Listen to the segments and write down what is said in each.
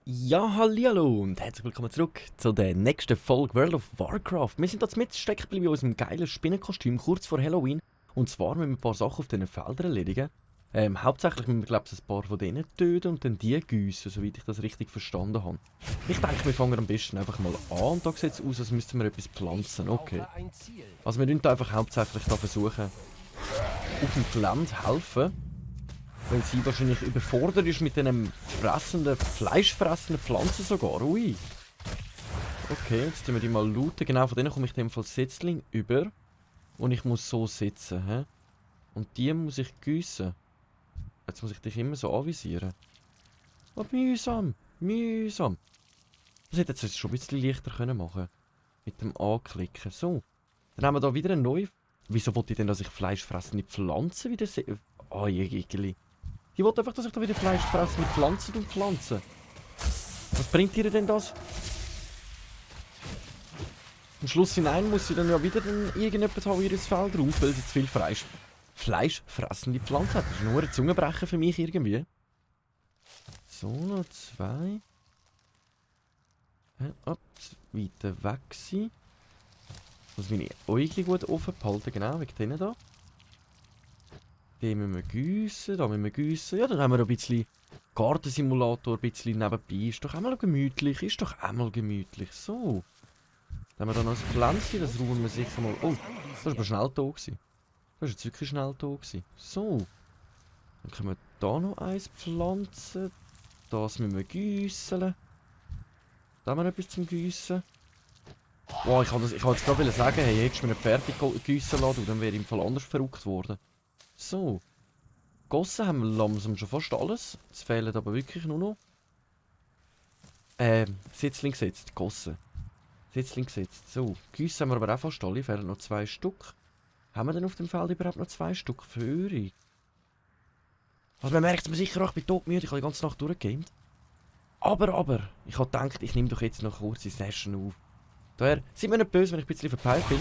Ja, hallihallo und herzlich willkommen zurück zu der nächsten Folge World of Warcraft. Wir sind jetzt stecken geblieben in unserem geilen Spinnenkostüm kurz vor Halloween. Und zwar müssen wir ein paar Sachen auf diesen Feldern erledigen. Hauptsächlich müssen wir, glaube ich, ein paar von denen töten und dann die gießen, soweit ich das richtig verstanden habe. Ich denke, wir fangen am besten einfach mal an und da sieht es aus, als müssten wir etwas pflanzen. Okay. Also wir müssen einfach hauptsächlich da versuchen, auf dem Gelände helfen. Weil sie wahrscheinlich überfordert ist mit diesen fleischfressenden Pflanzen sogar. Ui. Okay, jetzt tun wir die mal looten. Genau, von denen komme ich in dem Fall Setzling über. Und ich muss so sitzen. He? Und die muss ich gießen. Jetzt muss ich dich immer so anvisieren. Oh, mühsam. Mühsam. Das hätte jetzt schon ein bisschen leichter können machen. Mit dem Anklicken. So. Dann haben wir da wieder eine neue. Wieso wollte ich denn, dass ich fleischfressende Pflanzen wieder sehe? Oh, Jägeli. Die will einfach, dass ich da wieder Fleisch fresse mit Pflanzen und Pflanzen. Was bringt ihr denn das? Am Schluss hinein muss sie dann ja wieder irgendjemand haben, ihr Feld raus, weil sie zu viel fleischfressende Pflanzen hat. Das ist nur ein Zungenbrecher für mich irgendwie. So, noch zwei. Weiter weg sein. Ich muss meine Äugel gut offen behalten, genau, wegen denen da. Den müssen wir gießen, da müssen wir gießen. Ja, dann haben wir noch ein bisschen Gartensimulator, ein bisschen nebenbei. Ist doch einmal gemütlich, ist doch einmal gemütlich. So. Dann haben wir da noch ein Pflänzchen, das räumen wir sicher mal. Oh, das war aber schnell da gewesen. Das war jetzt wirklich schnell da gewesen. So. Dann können wir da noch eins pflanzen. Das müssen wir gießen. Da haben wir etwas zum Gießen. Wow, ich wollte jetzt gerade sagen, hey, hättest du mir ein Pferd gießen lassen, dann wäre ich im Fall anders verrückt worden. So. Gossen haben wir langsam schon fast alles. Es fehlen aber wirklich nur noch. Sitzling gesetzt. Gossen. Sitzling gesetzt. So. Güsse haben wir aber auch fast alle. Fehlen noch 2 Stück. Haben wir denn auf dem Feld überhaupt noch 2 Stück? Führung. Also man merkt es mir sicher auch, ich bin todmüde. Ich habe die ganze Nacht durchgegamed. Aber. Ich habe gedacht, ich nehme doch jetzt noch kurz die Session auf. Daher, seid mir nicht böse, wenn ich ein bisschen verpeilt bin.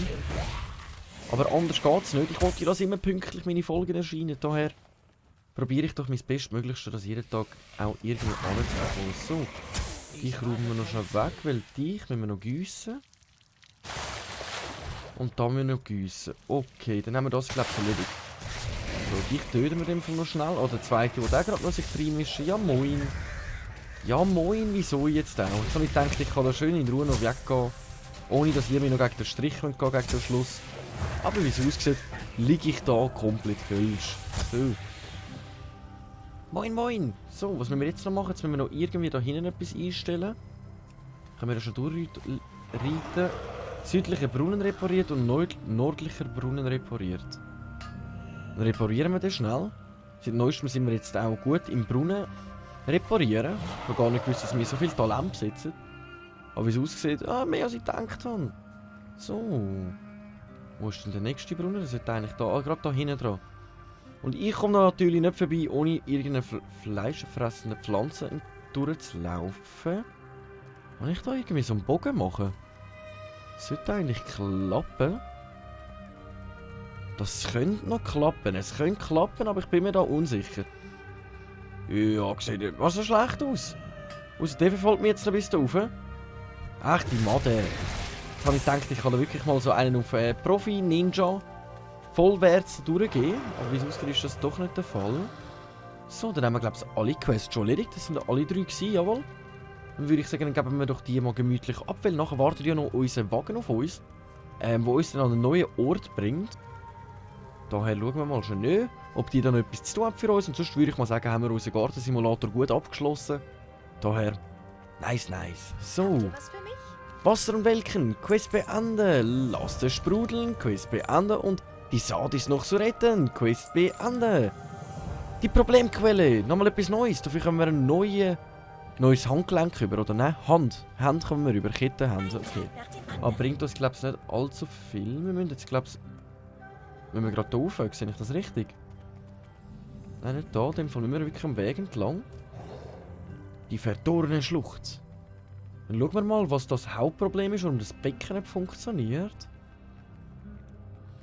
Aber anders geht's nicht. Ich wollte, dass immer pünktlich meine Folgen erscheinen. Daher probiere ich doch mein Bestmöglichstes, dass jeden Tag auch irgendwie anzukommen. So, dich räumen wir noch schnell weg, weil dich müssen wir noch gießen. Und da müssen wir noch gießen. Okay, dann haben wir das, glaube ich, erledigt. So, dich töten wir dem Fall noch schnell. Oder der zweite, der gerade noch sich reinmischen. Ja, moin. Ja, moin, wieso jetzt auch? Jetzt habe ich gedacht, ich kann da schön in Ruhe noch weggehen. Ohne, dass ihr mich noch gegen den Strich gehen gegen den Schluss. Aber wie es aussieht, liege ich da komplett falsch. So. Moin moin! So, was müssen wir jetzt noch machen? Jetzt müssen wir noch irgendwie da hinten etwas einstellen. Können wir da schon durchreiten? Südlicher Brunnen repariert und nördlicher Brunnen repariert. Dann reparieren wir den schnell. Seit neuestem sind wir jetzt auch gut im Brunnen reparieren. Ich habe gar nicht gewusst, dass wir so viel Talent besitzen. Aber wie es aussieht, mehr als ich gedacht habe. So. Wo ist denn der nächste Brunnen? Das sollte eigentlich da, gerade da hinten dran. Und ich komme natürlich nicht vorbei, ohne irgendeine fleischfressende Pflanze durchzulaufen. Kann ich da irgendwie so einen Bogen machen? Das sollte eigentlich klappen. Das könnte noch klappen. Es könnte klappen, aber ich bin mir da unsicher. Ja, sieht nicht mal so schlecht aus. Außerdem verfolgt mir jetzt noch bis da rauf. Ach, die Made. Jetzt habe ich gedacht, ich kann da wirklich mal so einen auf Profi-Ninja vollwärts durchgehen. Aber wie es aussieht, ist das doch nicht der Fall. So, dann haben wir, glaube ich, alle Quests schon erledigt. Das sind alle 3 gewesen, jawohl. Dann würde ich sagen, dann geben wir doch die mal gemütlich ab, weil nachher wartet ja noch unser Wagen auf uns. Wo uns dann an einen neuen Ort bringt. Daher schauen wir mal schnell, ob die dann noch etwas zu tun haben für uns. Und sonst würde ich mal sagen, haben wir unseren Gartensimulator gut abgeschlossen. Daher, nice. So. Wasser und Welken, Quest beenden. Lasst es sprudeln, Quest beenden. Und die Saat ist noch zu retten, Quest beenden. Die Problemquelle, nochmal etwas Neues. Dafür können wir ein neues Handgelenk über, oder nein? Hand kommen wir über, Kettenhand, okay. Aber bringt uns, glaube ich, nicht allzu viel. Wir müssen jetzt, glaube ich, wenn wir gerade hier rauf, sehe ich das richtig? Nein, nicht da, in dem Fall müssen wir wirklich am Weg entlang. Die verdorrene Schlucht. Dann schauen wir mal, was das Hauptproblem ist, warum das Becken nicht funktioniert.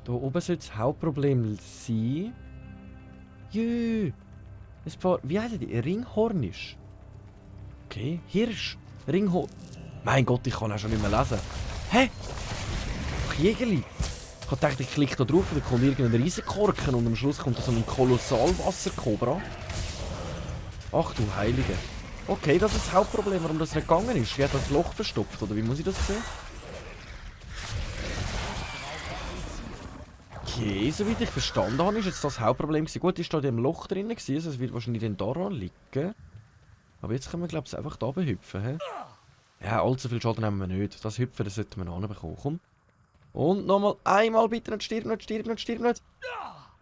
Da oben sollte das Hauptproblem sein. Jö. Ein paar... Wie heißen die? Ringhornisch. Okay. Hirsch. Ringhorn... Mein Gott, ich kann auch schon nicht mehr lesen. Hä? Jägerli. Ich hab gedacht, ich klicke da drauf und dann kommt irgendein Riesenkorken und am Schluss kommt da so ein Kolossalwasserkobra. Ach du Heilige. Okay, das ist das Hauptproblem, warum das nicht gegangen ist. Wie hat das Loch verstopft, oder wie muss ich das sehen? Okay, soweit ich verstanden habe, ist jetzt das Hauptproblem gewesen. Gut, ist da in dem Loch drin gewesen, also es wird wahrscheinlich dann daran liegen. Aber jetzt können wir, glaube ich, einfach da hüpfen, hä? Ja, allzu viel Schaden haben wir nicht. Das Hüpfen, das sollten wir anbekommen. Komm. Und nochmal einmal bitte, nicht stirb, nicht stirb, nicht stirb, nicht.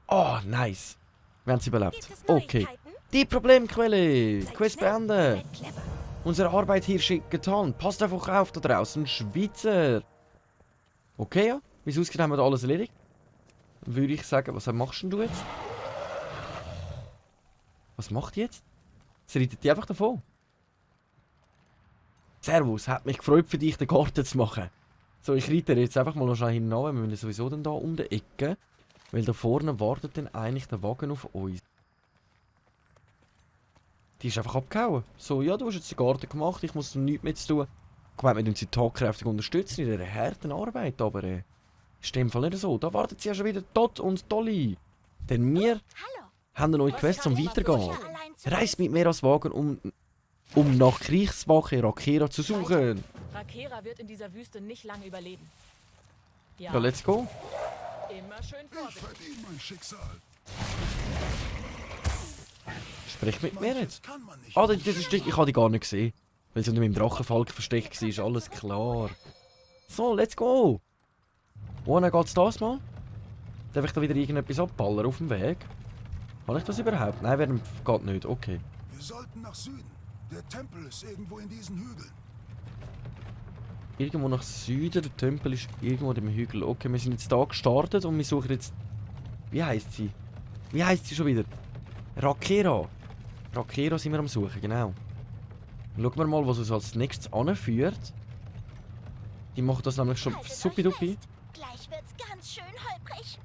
Oh, nice. Wir haben sie überlebt. Okay. Die Problemquelle. Quest beenden. Unsere Arbeit hier schick getan. Passt einfach auf da draußen, Schweizer. Okay, ja. Wie es aussieht, haben wir da alles erledigt. Dann würde ich sagen, was machst denn du jetzt? Was macht die jetzt? Sie reitet die einfach davon. Servus, hat mich gefreut für dich, den Garten zu machen. So, ich reite jetzt einfach mal noch schnell hinein. Wir müssen sowieso dann da um die Ecke. Weil da vorne wartet dann eigentlich der Wagen auf uns. Die ist einfach abgehauen. So, ja, du hast jetzt den Garten gemacht, ich muss nichts mehr zu tun. Ich meine, wir sie tatkräftig unterstützen in dieser harten Arbeit, aber ist in dem Fall nicht so. Da wartet sie ja schon wieder Tot und Dolly. Denn wir haben eine neue Quest zum Weitergehen. Reist mit mir als Wagen, um nach Kriegswache Rakera zu suchen. Rakera wird in dieser Wüste nicht lange überleben. Ja, let's go. Immer schön vorsichtig. Mein Schicksal. Sprich mit mir jetzt. Ah, das ist ich habe die gar nicht gesehen. Weil sie unter meinem Drachenfalk versteckt war, ist alles klar. So, let's go. Wohin geht's das mal? Darf ich da wieder irgendetwas abballern auf dem Weg? Kann ich das überhaupt? Nein, geht nicht. Okay. Wir sollten nach Süden. Der Tempel ist irgendwo in diesen Hügeln. Irgendwo nach Süden, der Tempel ist irgendwo in dem Hügel. Okay, wir sind jetzt da gestartet und wir suchen jetzt... Wie heisst sie? Wie heisst sie schon wieder? Rakera. Rakera sind wir am Suchen, genau. Schauen wir mal, was uns als nächstes anführt. Die macht das nämlich schon supi-dupi. Gleich wird's ganz schön holprig.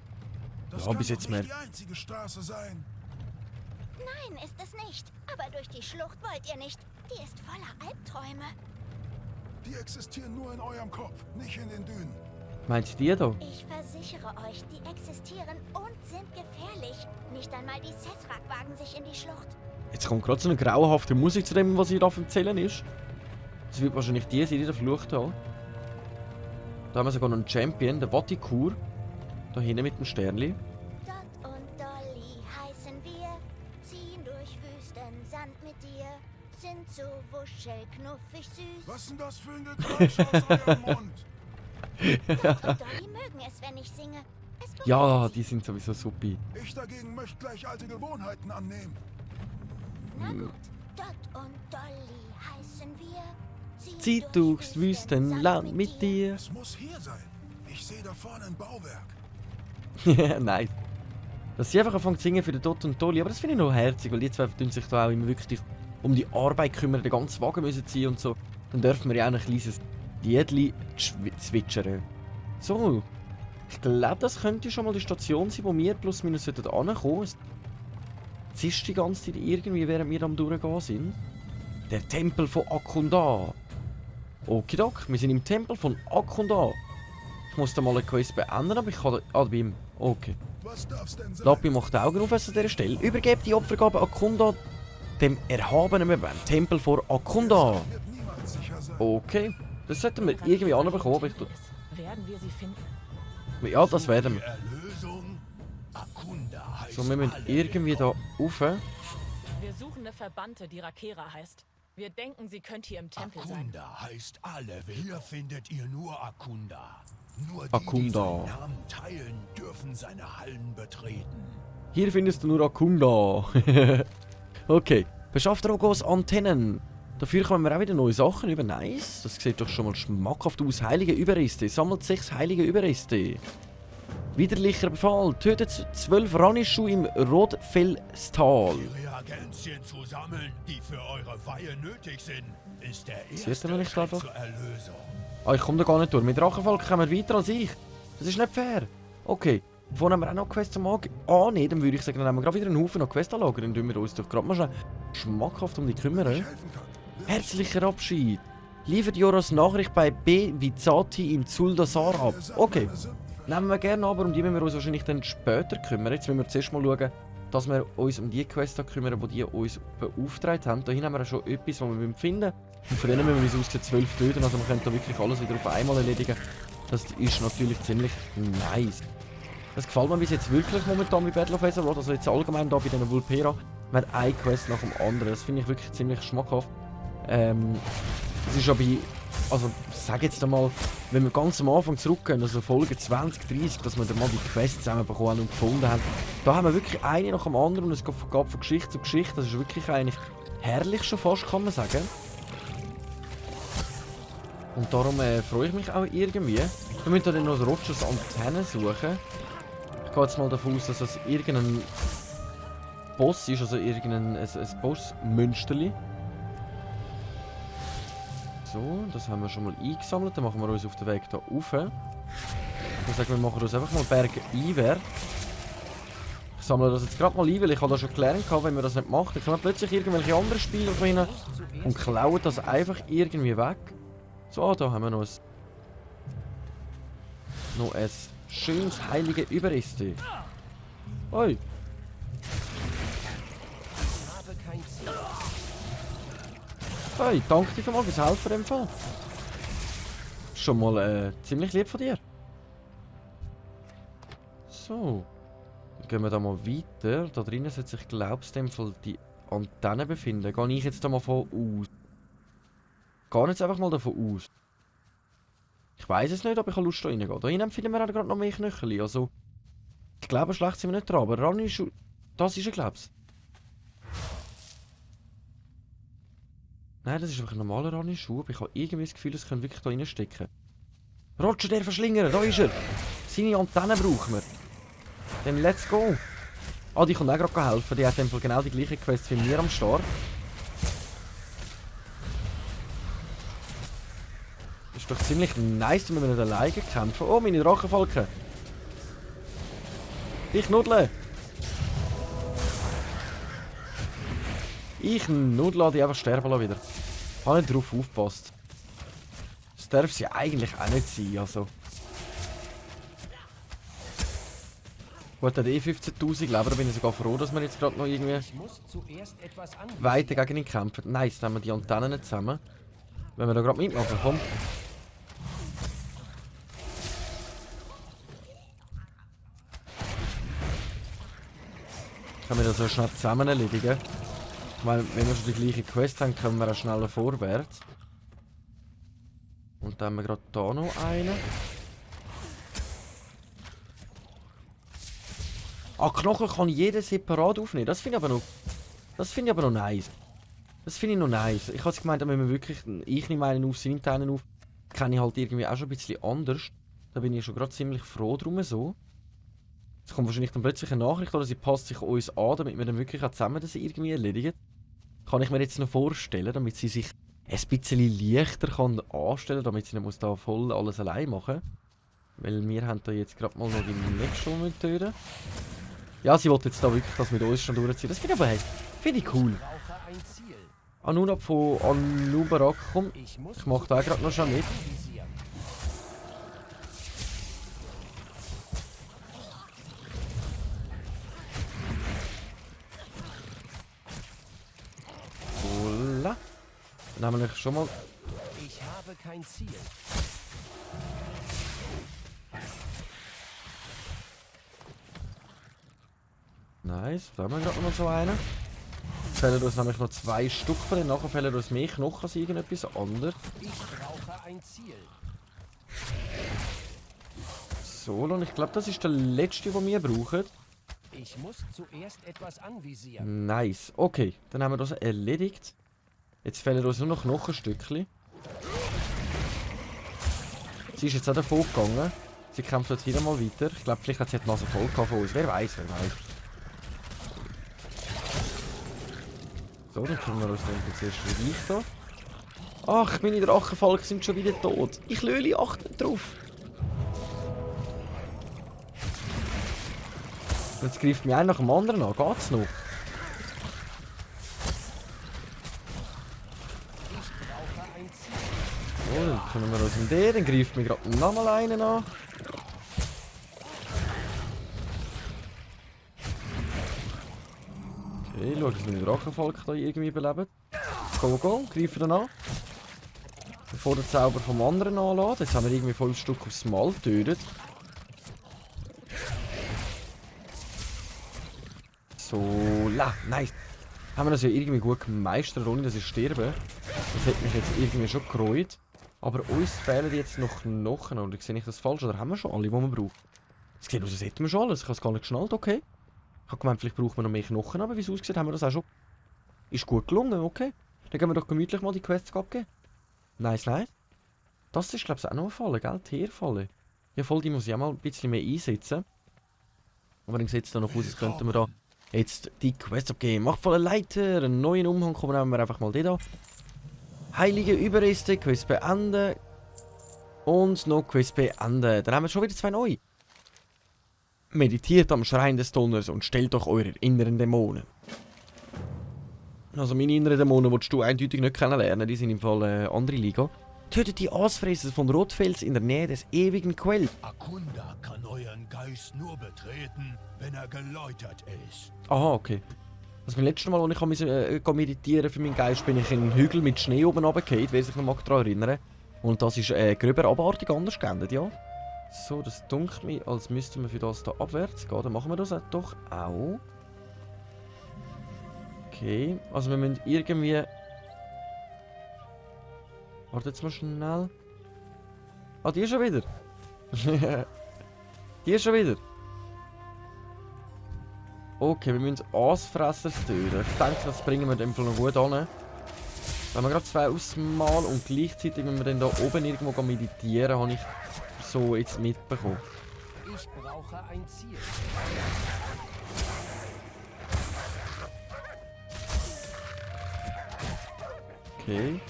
Das Ja, kann bis doch jetzt nicht mehr. die einzige Straße sein. Nein, ist es nicht. Aber durch die Schlucht wollt ihr nicht. Die ist voller Albträume. Die existieren nur in eurem Kopf, nicht in den Dünen. Meint die da? Ich versichere euch, die existieren und sind gefährlich. Nicht einmal die Sethrak wagen sich in die Schlucht. Jetzt kommt gerade so eine grauenhafte Musik zu dem, was ihr da auf dem Erzählen ist. Das wird wahrscheinlich die sein, die der Flucht haben. Da haben wir sogar noch einen Champion, der Vatikur. Da hinten mit dem Sternli. Dot und Dolly heißen wir, ziehen durch Wüstensand mit dir, sind so wuschelknuffig süß. Was ist denn das für ein Geräusch aus eurem Mund? Dot und Dolly mögen es, wenn ich singe. Es beruhigt Ja, sie. die sind sowieso supi. Ich dagegen möchte gleich alte Gewohnheiten annehmen. Na gut, Dot und Dolly heißen wir, Zieh durchs Wüstenland mit dir. Es muss hier sein. Ich sehe da vorne ein Bauwerk. Nein. Dass sie einfach anfangen zu singen für den Dot und Dolly, aber das finde ich noch herzig, weil die zwei tun sich da auch immer wirklich um die Arbeit kümmern, den ganzen Wagen müssen ziehen und so. Dann dürfen wir ja auch ein kleines Liedli zwitschern. So. Ich glaube, das könnte schon mal die Station sein, wo wir plus minus ankommen sollten. Es ist die ganze Zeit irgendwie, während wir am Durchgehen sind. Der Tempel von Akunda. Okidok, wir sind im Tempel von Akunda. Ich muss da mal eine Quest beenden, aber ich kann... Ah, bei ihm. Okay. Was darf's denn sein? Lappi macht die Augen auf an dieser Stelle. Übergebt die Opfergabe Akunda, dem Erhabenen beim Tempel von Akunda. Wird niemals sicher sein. Okay. Das sollten wir irgendwie anbekommen. Aber ich... Werden wir sie finden? Ja, das werden wir. Erlösung. Akunda heißt So, wir müssen alle irgendwie da rauf. Wir suchen eine Verbannte, die Rakera heißt. Wir denken, sie könnte hier im Tempel sein. Akunda heißt alle. Hier findet ihr nur Akunda. Nur die, Akunda. die seinen Namen teilen, dürfen seine Hallen betreten. Hier findest du nur Akunda. Okay. Beschafft Rogos Antennen. Dafür kommen wir auch wieder neue Sachen über. Nice. Das sieht doch schon mal schmackhaft aus. Heilige Überreste. Sammelt 6 heilige Überreste. Widerlicher Befehl. Tötet 12 Ranischu im Rotfelstal. Die Reagenzien zu sammeln, die für eure Weihe nötig sind, ist der Siehst erste du, wenn ich Schritt einfach- zur Erlösung. Ah, ich komme da gar nicht durch. Mit Drachenfalk kommen wir weiter als ich. Das ist nicht fair. Okay. Vorhin haben wir auch noch Quests am Anfang. Ah, nee, dann würde ich sagen, dann haben wir gerade wieder einen Haufen noch Quests anlagern. Dann tun wir uns doch gerade mal schnell schmackhaft um die kümmern. helfen kann. Herzlicher Abschied. Liefert Joras Nachricht bei B. Vizati in Zuldasar ab. Okay. Nehmen wir gerne, aber um die müssen wir uns wahrscheinlich dann später kümmern. Jetzt müssen wir zuerst mal schauen, dass wir uns um die Quests kümmern, die die uns beauftragt haben. Da haben wir schon etwas, was wir finden müssen. Und von denen müssen wir, wie es aussieht, 12 töten. Also wir können da wirklich alles wieder auf einmal erledigen. Das ist natürlich ziemlich nice. Das gefällt mir bis jetzt wirklich momentan bei Battle of Azeroth. Also jetzt allgemein da bei diesen Vulpera. Man hat eine Quest nach dem anderen. Das finde ich wirklich ziemlich schmackhaft. Es ist aber, also ich sage jetzt einmal, wenn wir ganz am Anfang zurückgehen, also Folge 20, 30, dass wir dann mal die Quests zusammenbekommen und gefunden haben. Da haben wir wirklich eine nach dem anderen und es geht von Geschichte zu Geschichte. Das ist wirklich eigentlich herrlich schon fast, kann man sagen. Und darum freue ich mich auch irgendwie. Wir müssen dann noch Rogers Antenne suchen. Ich gehe jetzt mal davon aus, dass das irgendein Boss ist, also irgendein ein Boss-Münsterli. So, das haben wir schon mal eingesammelt. Dann machen wir uns auf den Weg hier rauf. Ich sage, wir machen uns einfach mal Berge einwärts. Ich sammle das jetzt gerade mal ein, weil ich habe das schon gelernt, wenn man das nicht macht. Dann kommen plötzlich irgendwelche anderen Spieler rein und klauen das einfach irgendwie weg. So, da haben wir noch ein schönes heilige Überreste. Oi. Hey, danke dir fürs Helfen im Fall. Schon mal ziemlich lieb von dir. So. Dann gehen wir da mal weiter. Da drinnen sollte sich, glaube ich, in dem Fall die Antenne befinden. Gehe ich jetzt da mal von aus. Gehe jetzt einfach mal davon aus. Ich weiß es nicht, ob ich Lust da reingehe. Da hinten finden wir auch gerade noch mehr Knöchel. Also, ich glaube, schlecht sind wir nicht dran. Aber Rani ist... Das ist er, glaube ich. Nein, das ist einfach ein normaler Rani-Schuh. Aber ich habe irgendwie das Gefühl, es könnte wirklich da reinstecken. Roger, der Verschlinger, da ist er. Seine Antenne brauchen wir. Dann let's go. Ah, die kommt auch gerade helfen. Die hat genau die gleiche Quest wie mir am Start. Ist doch ziemlich nice, wenn wir nicht alleine kämpfen. Oh, meine Drachenfalken. Ich nudle. Ich nudle die einfach sterben lassen wieder. Ich habe nicht drauf aufgepasst. Das darf sie eigentlich auch nicht sein, also. Gut, der hat 15'000 Leben, da bin ich sogar froh, dass wir jetzt gerade noch irgendwie weiter gegen ihn kämpfen. Nice, dann haben wir die Antennen nicht zusammen. Wenn wir da gerade mitmachen, komm. Können wir das so schnell zusammen erledigen? Weil, wenn wir schon die gleiche Quest haben, kommen wir auch schneller vorwärts. Und dann haben wir gerade da noch einen. Ah, Knochen kann jeder separat aufnehmen. Das finde ich aber noch. Das finde ich aber noch nice. Das finde ich noch nice. Ich habe gemeint, wenn wir wirklich. Ich nehme einen auf, sie nimmt einen auf. Kenne ich halt irgendwie auch schon ein bisschen anders. Da bin ich schon gerade ziemlich froh drum so. Es kommt wahrscheinlich dann plötzlich eine Nachricht oder sie passt sich uns an, damit wir dann wirklich auch zusammen das irgendwie erledigen. Kann ich mir jetzt noch vorstellen, damit sie sich ein bisschen leichter kann anstellen, damit sie nicht muss da voll alles allein machen. Weil wir haben da jetzt gerade mal noch die nächste Monteure. Ja, sie wollte jetzt da wirklich das mit uns schon durchziehen. Das finde ich aber finde ich cool. Anunab von Anubarak, komm, ich mache da gerade noch schon mit. Voila. Dann haben wir schon mal... Ich habe kein Ziel. Nice, da haben wir gerade noch mal so einen. Jetzt fehlen uns nämlich noch 2 Stück von denen, nachher fehlen uns mehr Knochen als irgendetwas anderes. Ich brauche ein Ziel. So, und ich glaube, das ist der letzte, den wir brauchen. Ich muss zuerst etwas anvisieren. Nice, okay, dann haben wir das erledigt. Jetzt fehlen uns nur noch Knochenstückchen. Sie ist jetzt auch davon gegangen. Sie kämpft jetzt wieder mal weiter. Ich glaube, vielleicht hat sie die Nase voll von uns. Wer weiß, wer weiß. So, dann können wir uns dann zuerst wieder rein. Ach, meine Drachenfalken sind schon wieder tot. Ich löhle, achte drauf. Jetzt greift mich einer nach dem anderen an. Geht's noch? Oh, dann können wir uns in der. Dann greift mich gerade nochmal einen an. Okay, schau, dass meine Drachenvolk da irgendwie belebt. Go, go, greifen ihn an. Bevor der Zauber vom anderen anlässt. Jetzt haben wir irgendwie 5 Stück aufs Mal getötet. So, nice. Haben wir das ja irgendwie gut gemeistert, ohne dass ich sterbe. Das hat mich jetzt irgendwie schon gereut. Aber uns fehlen jetzt noch Knochen. Oder sehe ich das falsch? Oder haben wir schon alle, die wir brauchen? Es sieht aus, als hätten wir schon alles. Ich habe es gar nicht geschnallt, okay. Ich habe gemeint, vielleicht brauchen wir noch mehr Knochen. Aber wie es aussieht, haben wir das auch schon. Ist gut gelungen, okay. Dann gehen wir doch gemütlich mal die Quests abgeben. Nice, nice. Das ist, glaube ich, auch noch eine Falle, gell? Teerfalle. Ja, voll, die muss ich auch mal ein bisschen mehr einsetzen. Aber dann sieht es dann noch aus, als könnten wir da jetzt die Quest abgeben. Machtvolle Leiter, einen neuen Umhang, kommen nehmen wir einfach mal den da. Heilige Überreste, Quest beenden. Und noch Quest beenden. Dann haben wir schon wieder 2 neue. Meditiert am Schrein des Donners und stellt euch eure inneren Dämonen. Also meine inneren Dämonen willst du eindeutig nicht kennenlernen, die sind im Fall andere Liga. Tötet die Aasfresser von Rotfels in der Nähe des ewigen Quells. Akunda kann euren Geist nur betreten, wenn er geläutert ist. Aha, okay. Also beim letzten Mal, als ich meditieren für meinen Geist, bin ich in einen Hügel mit Schnee oben runtergefallen, wer sich noch daran erinnern. Und das ist gröber abartig anders geendet, ja. So, das dunkelt mir, als müssten wir für das da abwärts gehen. Dann machen wir das doch auch. Okay, also wir müssen irgendwie... Warte jetzt mal schnell. Ah, die ist schon wieder. Die ist schon wieder. Okay, wir müssen Aasfresser töten. Ich denke, das bringen wir dem Fall noch gut an. Wenn wir gerade 2 ausmalen und gleichzeitig, wenn wir dann da oben irgendwo meditieren, habe ich so jetzt mitbekommen. Ich brauche ein Ziel. Okay.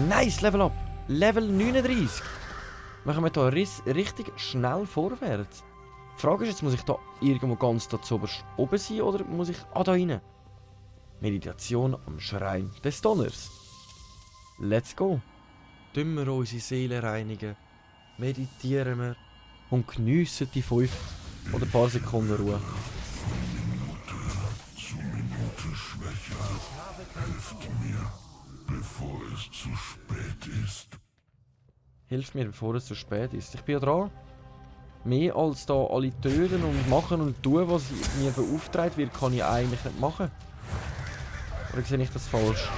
Nice, Level up. Level 39. Machen wir hier richtig schnell vorwärts. Die Frage ist jetzt, muss ich da irgendwo ganz da oben sein oder muss ich da rein? Meditation am Schrein des Donners. Let's go. Tun wir unsere Seele reinigen, meditieren wir und geniessen die 5 oder ein paar Sekunden Ruhe. Bevor es zu spät ist. Hilf mir, bevor es zu spät ist. Ich bin ja dran. Mehr als da alle töten und machen und tun, was mir beauftragt wird, kann ich eigentlich nicht machen. Oder sehe ich das falsch?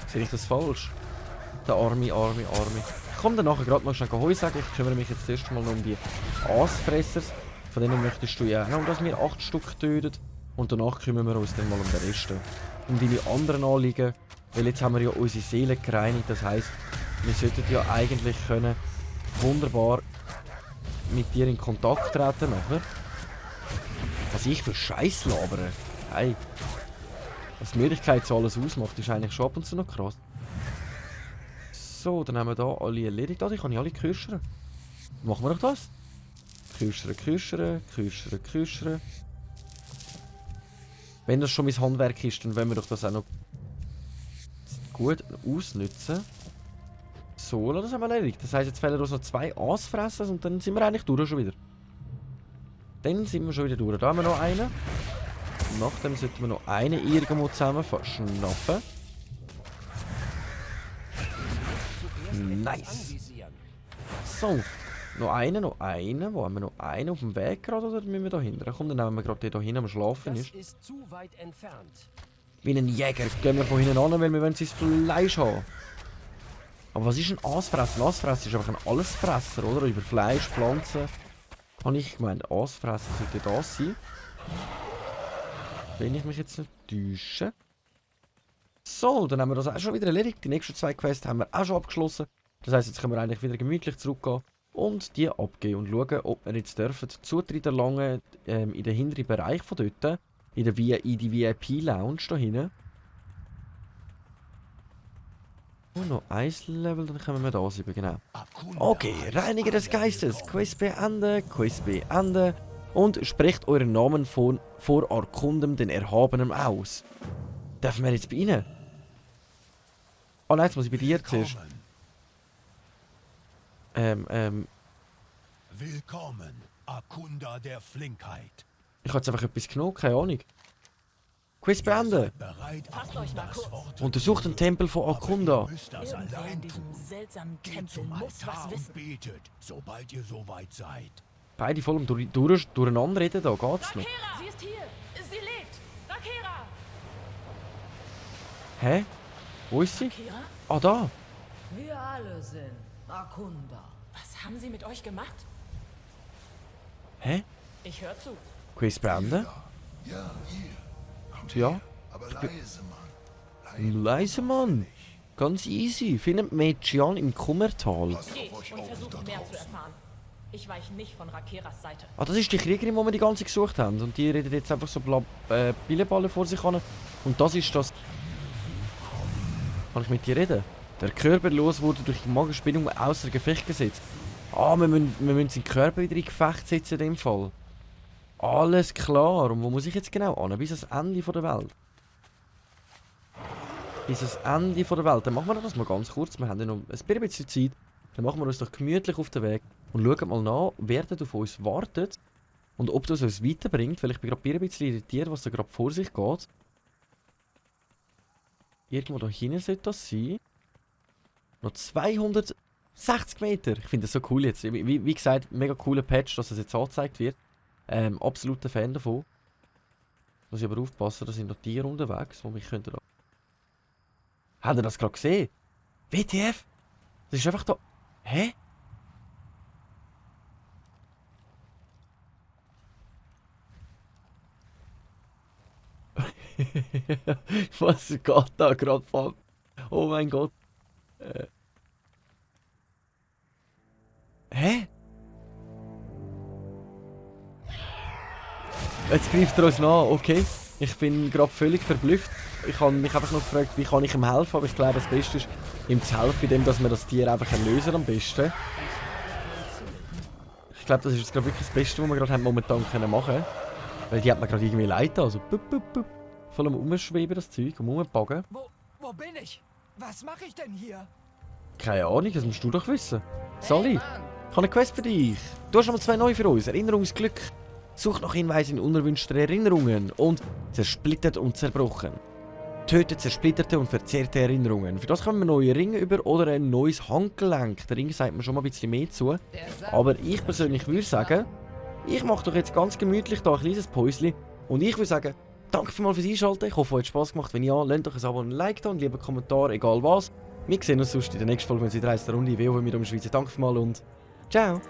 Sehe ich das falsch? Der Arme. Ich komme dann nachher gerade mal schnell Heu sagen. Ich kümmere mich jetzt erst mal noch um die Aasfresser. Von denen möchtest du ja auch noch, dass wir 8 Stück töten. Und danach kümmern wir uns dann mal um den Rest. Um deine anderen Anliegen. Weil jetzt haben wir ja unsere Seele gereinigt. Das heisst, wir sollten ja eigentlich können wunderbar mit dir in Kontakt treten nachher. Was ich für Scheiß labere. Hey. Was die Möglichkeit so alles ausmacht, ist eigentlich schon ab und zu noch krass. So, dann haben wir da alle erledigt. Also ich kann alle küschern. Machen wir doch das. Küschern. Wenn das schon mein Handwerk ist, dann wollen wir doch das auch noch gut ausnutzen. So, das haben wir erledigt. Das heisst, jetzt fehlen uns noch 2 Aasfresser und dann sind wir eigentlich durch schon wieder. Dann sind wir schon wieder durch. Da haben wir noch einen. Nachdem sollten wir noch einen irgendwo zusammen verschnappen. Nice. So, noch einen. Wo haben wir noch einen auf dem Weg gerade oder müssen wir da hinten? Komm, dann nehmen wir gerade den da hin, am Schlafen ist. Das ist zu weit entfernt. Wie ein Jäger gehen wir von hinten an, weil wir wollen sein Fleisch haben. Aber was ist ein Aasfresser? Ein Aasfresser ist einfach ein Allesfresser, oder? Über Fleisch, Pflanzen. Habe ich gemeint, Aasfresser sollte das sein. Wenn ich mich jetzt nicht täusche. So, dann haben wir das auch schon wieder erledigt. Die nächsten 2 Quests haben wir auch schon abgeschlossen. Das heisst, jetzt können wir eigentlich wieder gemütlich zurückgehen und die abgeben und schauen, ob wir jetzt dürfen Zutritt erlangen in den hinteren Bereich von dort. In die VIP-Lounge da hinten. Und noch ein Level, dann kommen wir da rüber, genau. Akunda Okay, heißt Reiniger des Feuer Geistes. des Quest beenden, Quest beenden. Und sprecht euren Namen vor Arkundem, den Erhabenen, aus. Dürfen wir jetzt bei Ihnen? Oh nein, jetzt muss ich bei dir zuerst. Willkommen. Willkommen, Akunda der Flinkheit. Ich habe jetzt einfach etwas genommen, keine Ahnung. Quest Ihr beenden. seid bereit, Fasst euch mal Akundas kurz. Worte Untersucht den Tempel von Aber Akunda. ihr müsst das Irgendwer in allein diesem tun. seltsamen Geht Tempel zum muss was Altar und wissen. betet, sobald ihr soweit seid. Beide voll durcheinander reden, da geht's noch. Rakera! Sie ist hier! Sie lebt! Rakera! Hä? Wo ist sie? Rakera? Ah, da. Wir alle sind Akunda. Was haben Sie mit euch gemacht? Hä? Ich höre zu. Quest beenden? Ja, hier. Kommt Ja. her. Aber leise, Mann. Leise, Mann. Ganz easy. Findet Mädchen im Kummertal. Passt Geht auf euch und auf versucht da mehr zu draußen. erfahren. Ich weiche nicht von Rakeras Seite. Ah, das ist die Kriegerin, die wir die ganze Zeit gesucht haben. Und die redet jetzt einfach so Billeballen vor sich an. Und das ist das... Kann ich mit dir reden? Der Körperlos wurde durch die Magenspinnung außer Gefecht gesetzt. Ah, wir müssen seinen Körper wieder in Gefecht setzen in dem Fall. Alles klar. Und wo muss ich jetzt genau an? Bis ans Ende der Welt. Bis ans Ende der Welt. Dann machen wir das mal ganz kurz. Wir haben ja noch ein bisschen Zeit. Dann machen wir uns doch gemütlich auf den Weg und schauen mal nach, wer dort auf uns wartet und ob das uns weiterbringt, weil ich bin gerade ein bisschen irritiert, was da gerade vor sich geht. Irgendwo da hinten sollte das sein. Noch 260 Meter. Ich finde das so cool jetzt. Wie gesagt, mega cooler Patch, dass das jetzt angezeigt wird. Absoluter Fan davon. Muss ich aber aufpassen, da sind noch Tiere unterwegs, die mich könnten... Habt ihr das gerade gesehen? WTF? Das ist einfach da... Hä? Was geht da gerade vor? Oh mein Gott. Hä? Jetzt greift er uns nach, okay. Ich bin gerade völlig verblüfft. Ich habe mich einfach noch gefragt, wie kann ich ihm helfen, aber ich glaube, das Beste ist, ihm zu helfen, indem dass wir das Tier einfach erlösen am besten. Ich glaube, das ist jetzt gerade wirklich das Beste, was wir gerade momentan machen können. Weil die hat mir gerade irgendwie leid, also voll am Umschweben das Zeug, am Umbagen. Wo bin ich? Was mache ich denn hier? Keine Ahnung, das musst du doch wissen. Sally, ich habe eine Quest für dich. Du hast noch mal 2 neue für uns. Erinnerungsglück. Sucht nach Hinweisen in unerwünschten Erinnerungen und zersplittert und zerbrochen. Tötet zersplitterte und verzerrte Erinnerungen. Für das kommen wir neue Ringe über oder ein neues Handgelenk. Der Ring sagt mir schon mal ein bisschen mehr zu. Aber ich persönlich würde sagen, ich mache doch jetzt ganz gemütlich da ein kleines Päuschen. Und ich würde sagen, danke vielmals fürs Einschalten. Ich hoffe, es hat Spass gemacht. Wenn ja, lasst doch ein Abo und ein Like da und lieber Kommentar, egal was. Wir sehen uns sonst in der nächsten Folge, wenn es wieder heisst, der Runde WoW mit dem Schweizer. Danke vielmals und ciao!